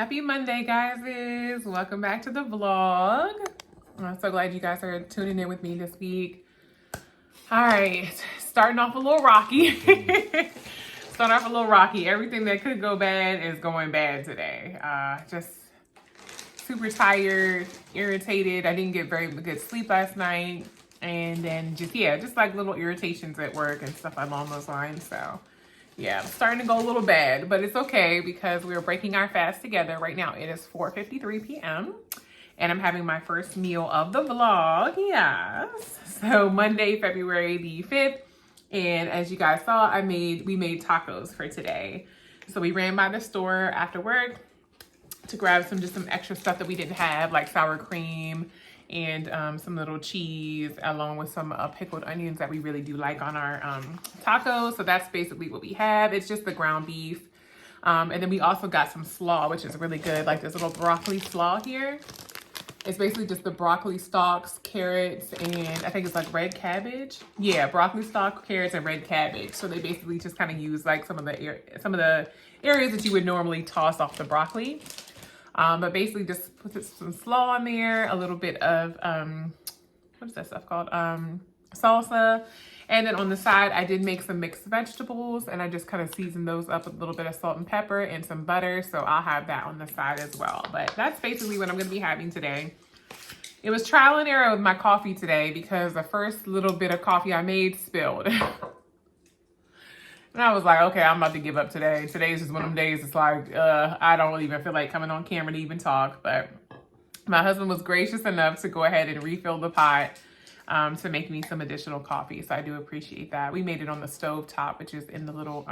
Happy Monday, guys. Welcome back to the vlog. I'm so glad you guys are tuning in with me this week. All right, starting off a little rocky. Everything that could go bad is going bad today. Just super tired, irritated. I didn't get very good sleep last night. And then just like little irritations at work and stuff along those lines. So yeah, I'm starting to go a little bad, but it's okay because we're breaking our fast together. Right now it is 4:53 p.m. and I'm having my first meal of the vlog. Yes. So Monday, February the 5th. And as you guys saw, we made tacos for today. So we ran by the store after work to grab some extra stuff that we didn't have, like sour cream and some little cheese, along with some pickled onions that we really do like on our tacos. So that's basically what we have. It's just the ground beef. And then we also got some slaw, which is really good, like this little broccoli slaw here. It's basically just the broccoli stalks, carrots, and I think it's like red cabbage. Yeah, broccoli stalk, carrots, and red cabbage. So they basically just kind of use like some of the areas that you would normally toss off the broccoli. But basically just put some slaw on there, a little bit of, what is that stuff called? Salsa. And then on the side, I did make some mixed vegetables and I just kind of seasoned those up with a little bit of salt and pepper and some butter. So I'll have that on the side as well. But that's basically what I'm going to be having today. It was trial and error with my coffee today because the first little bit of coffee I made spilled. And I was like, okay, I'm about to give up today. Today's just one of them days. It's like, I don't even feel like coming on camera to even talk. But my husband was gracious enough to go ahead and refill the pot to make me some additional coffee. So I do appreciate that. We made it on the stove top, which is in the little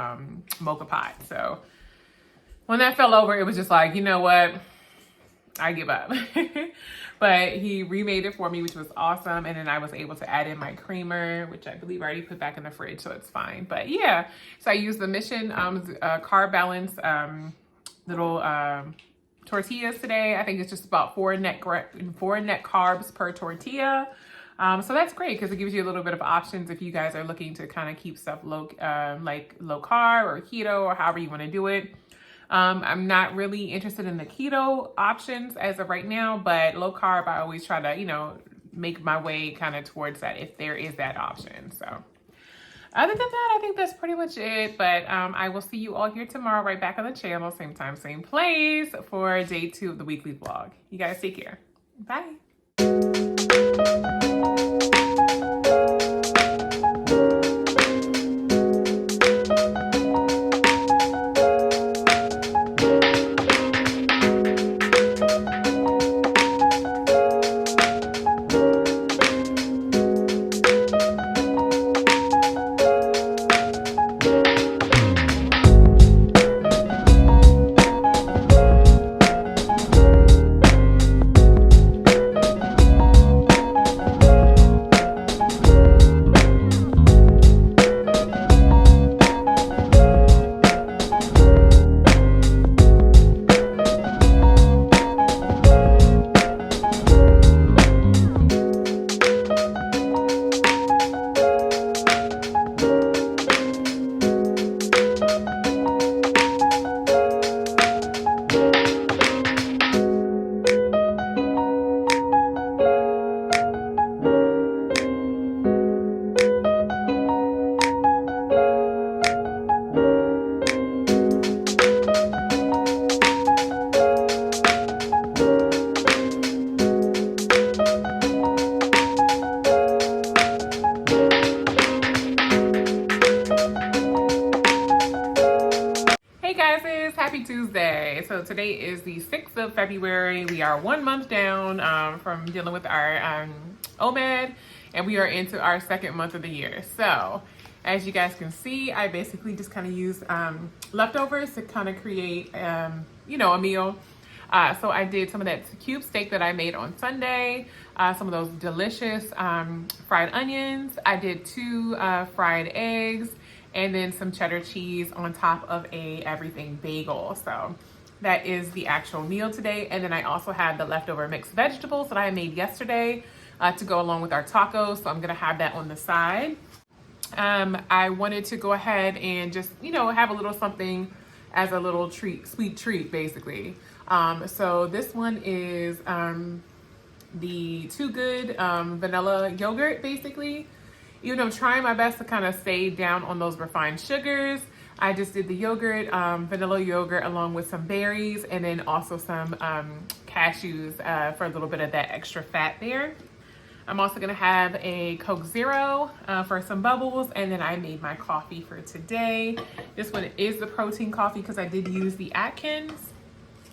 mocha pot. So when that fell over, it was just like, you know what? I give up. But he remade it for me, which was awesome. And then I was able to add in my creamer, which I believe I already put back in the fridge, so it's fine. But yeah, so I used the Mission Carb Balance little tortillas today. I think it's just about four net carbs per tortilla. So that's great because it gives you a little bit of options if you guys are looking to kind of keep stuff like low carb or keto or however you want to do it. I'm not really interested in the keto options as of right now, but low carb, I always try to, make my way kind of towards that if there is that option. So other than that, I think that's pretty much it. But I will see you all here tomorrow, right back on the channel, same time, same place for day 2 of the weekly vlog. You guys take care. Bye. Happy Tuesday. So today is the 6th of February. We are 1 month down from dealing with our OMAD, and we are into our 2nd month of the year. So as you guys can see, I basically just kind of use leftovers to kind of create, a meal. So I did some of that cube steak that I made on Sunday, some of those delicious fried onions. I did 2 fried eggs, and then some cheddar cheese on top of a everything bagel. So that is the actual meal today. And then I also had the leftover mixed vegetables that I made yesterday to go along with our tacos. So I'm gonna have that on the side. I wanted to go ahead and just, have a little something as a little treat, sweet treat, basically. So this one is the Too Good vanilla yogurt, basically. Even though I'm trying my best to kind of stay down on those refined sugars, I just did the yogurt, vanilla yogurt, along with some berries, and then also some cashews for a little bit of that extra fat there. I'm also gonna have a Coke Zero for some bubbles, and then I made my coffee for today. This one is the protein coffee because I did use the Atkins,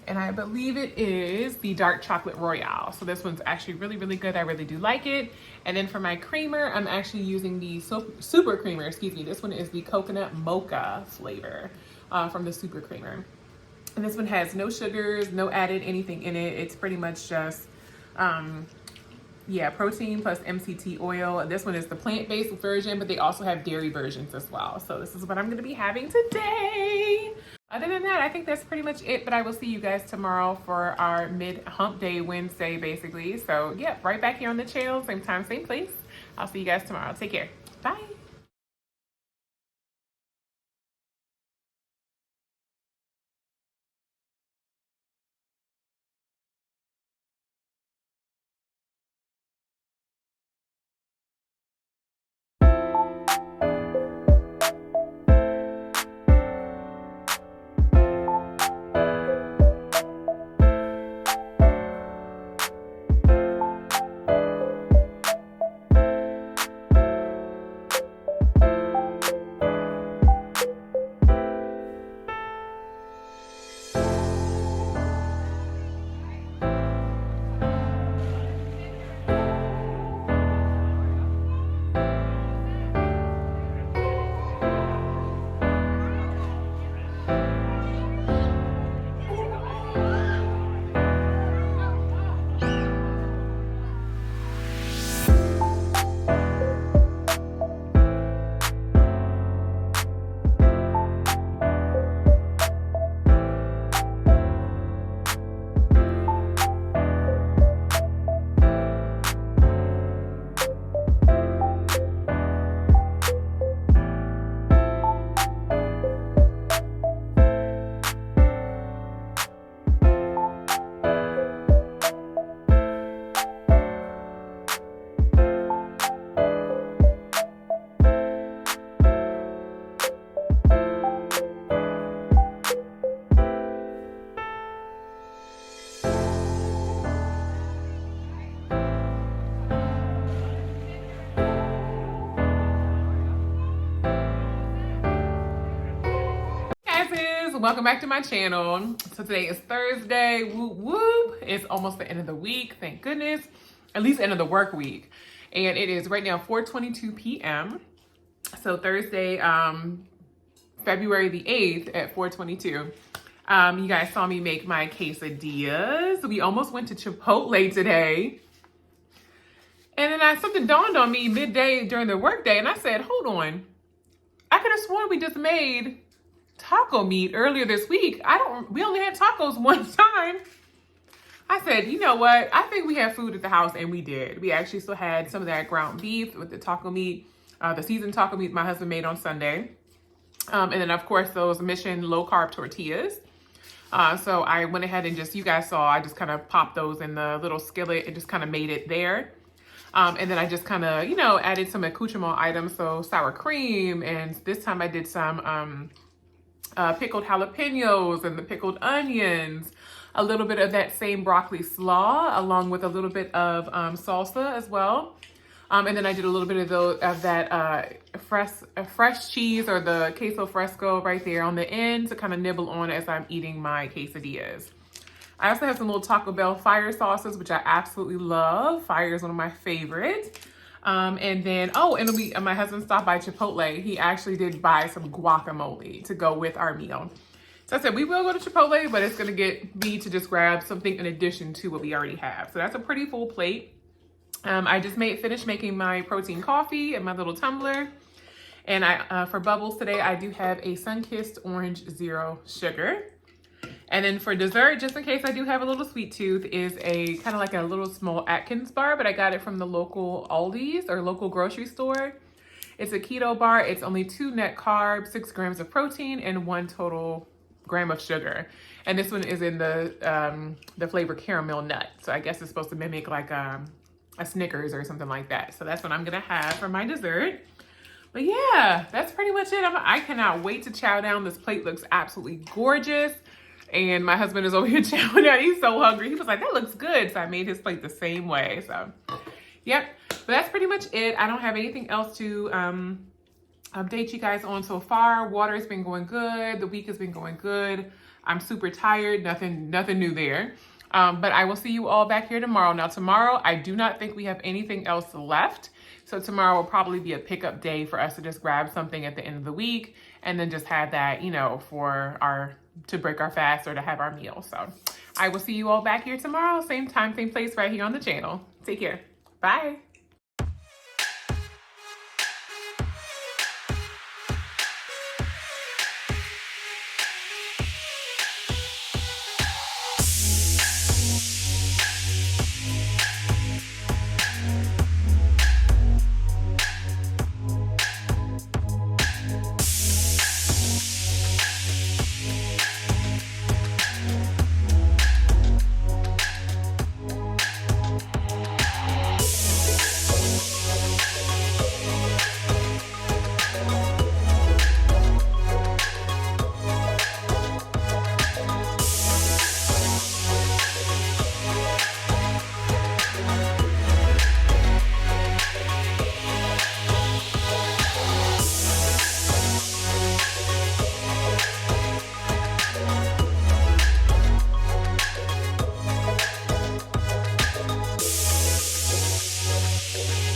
and I believe it is the dark chocolate royale. So this one's actually really, really good. I really do like it. And then for my creamer, I'm actually using the super creamer, excuse me. This one is the coconut mocha flavor from the super creamer. And this one has no sugars, no added anything in it. It's pretty much just, yeah, protein plus MCT oil. This one is the plant-based version, but they also have dairy versions as well. So this is what I'm gonna be having today. Other than that, I think that's pretty much it, but I will see you guys tomorrow for our mid-hump day Wednesday, basically. So yeah, right back here on the channel, same time, same place. I'll see you guys tomorrow. Take care. Bye. Welcome back to my channel. So today is Thursday. Whoop whoop. It's almost the end of the week, thank goodness. At least the end of the work week. And it is right now 4:22 p.m. So Thursday, February the 8th at 4:22. You guys saw me make my quesadillas. We almost went to Chipotle today. And then something dawned on me midday during the workday, and I said, hold on. I could have sworn we just made taco meat earlier this week. We only had tacos one time. I said, you know what? I think we have food at the house, and we did. We actually still had some of that ground beef with the taco meat, the seasoned taco meat my husband made on Sunday. And then of course those Mission low carb tortillas. So I went ahead and you guys saw, I just kind of popped those in the little skillet and just kind of made it there. And then I just kind of, added some accoutrement items. So sour cream, and this time I did some, pickled jalapenos and the pickled onions, a little bit of that same broccoli slaw, along with a little bit of salsa as well. And then I did a little bit of that fresh cheese, or the queso fresco right there on the end to kind of nibble on as I'm eating my quesadillas. I also have some little Taco Bell fire sauces, which I absolutely love. Fire is one of my favorites. And then, my husband stopped by Chipotle. He actually did buy some guacamole to go with our meal. So I said, we will go to Chipotle, but it's going to get me to just grab something in addition to what we already have. So that's a pretty full plate. I just finished making my protein coffee in my little tumbler. And for bubbles today, I do have a Sunkissed Orange Zero Sugar. And then for dessert, just in case I do have a little sweet tooth, is a kind of like a little small Atkins bar, but I got it from the local Aldi's or local grocery store. It's a keto bar. It's only 2 net carbs, 6 grams of protein, and 1 gram of sugar. And this one is in the flavor caramel nut. So I guess it's supposed to mimic like a Snickers or something like that. So that's what I'm gonna have for my dessert. But yeah, that's pretty much it. I cannot wait to chow down. This plate looks absolutely gorgeous. And my husband is over here chowing down. He's so hungry. He was like, that looks good. So I made his plate the same way. So, yep. But that's pretty much it. I don't have anything else to update you guys on so far. Water's been going good. The week has been going good. I'm super tired. Nothing new there. But I will see you all back here tomorrow. Now, tomorrow, I do not think we have anything else left. So tomorrow will probably be a pickup day for us to just grab something at the end of the week and then just have that, you know, to break our fast or to have our meal. So I will see you all back here tomorrow. Same time, same place right here on the channel. Take care. Bye.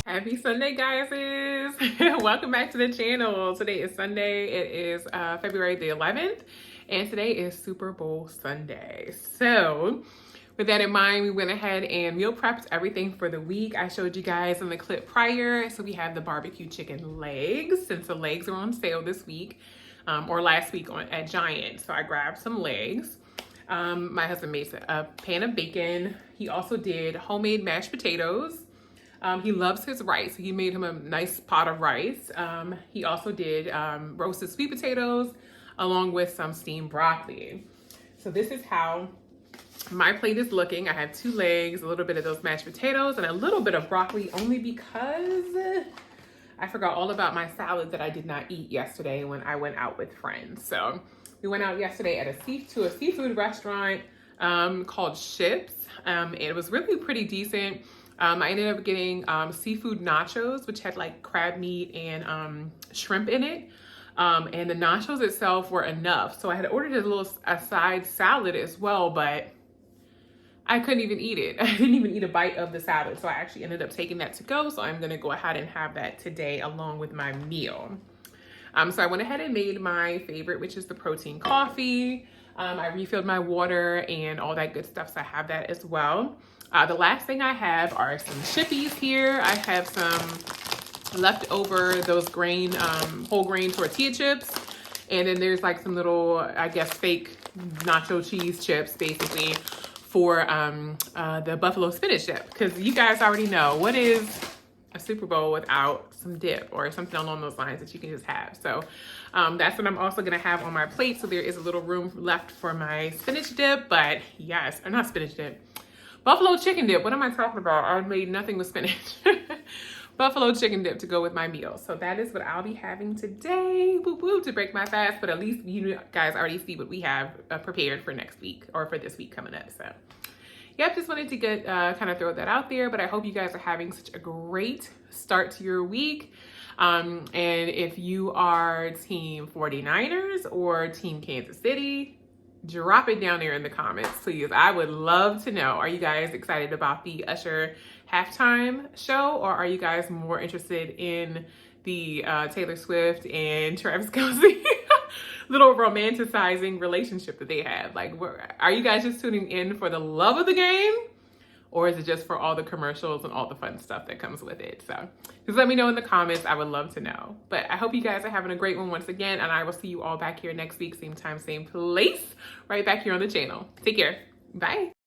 Happy Sunday, guys. Welcome back to the channel. Today is Sunday. It is February the 11th, and today is Super Bowl Sunday. So with that in mind, we went ahead and meal prepped everything for the week. I showed you guys in the clip prior. So we have the barbecue chicken legs, since the legs are on sale this week or last week at Giant. So I grabbed some legs. My husband made a pan of bacon. He also did homemade mashed potatoes. He loves his rice. He made him a nice pot of rice. He also did roasted sweet potatoes along with some steamed broccoli. So this is how my plate is looking. I have 2 legs, a little bit of those mashed potatoes, and a little bit of broccoli only because I forgot all about my salad that I did not eat yesterday when I went out with friends. So we went out yesterday to a seafood restaurant called Ships. It was really pretty decent. I ended up getting seafood nachos, which had like crab meat and shrimp in it. And the nachos itself were enough. So I had ordered a side salad as well, but I couldn't even eat it. I didn't even eat a bite of the salad. So I actually ended up taking that to go. So I'm gonna go ahead and have that today along with my meal. So I went ahead and made my favorite, which is the protein coffee. I refilled my water and all that good stuff. So I have that as well. The last thing I have are some chippies here. I have some leftover those whole grain tortilla chips. And then there's like some little, I guess, fake nacho cheese chips basically for the buffalo spinach dip. Because you guys already know, what is a Super Bowl without some dip or something along those lines that you can just have. So that's what I'm also gonna have on my plate. So there is a little room left for my spinach dip, but yes, or not spinach dip. Buffalo chicken dip. What am I talking about? I made nothing with spinach. Buffalo chicken dip to go with my meal. So that is what I'll be having today, to break my fast. But at least you guys already see what we have prepared for next week or for this week coming up. So yep, just wanted to get kind of throw that out there. But I hope you guys are having such a great start to your week. And if you are team 49ers or team Kansas City, drop it down there in the comments, please. I would love to know. Are you guys excited about the Usher halftime show, or are you guys more interested in the Taylor Swift and Travis Kelce little romanticizing relationship that they have? Like, are you guys just tuning in for the love of the game, or is it just for all the commercials and all the fun stuff that comes with it? So just let me know in the comments. I would love to know. But I hope you guys are having a great one once again, and I will see you all back here next week, same time, same place, right back here on the channel. Take care. Bye.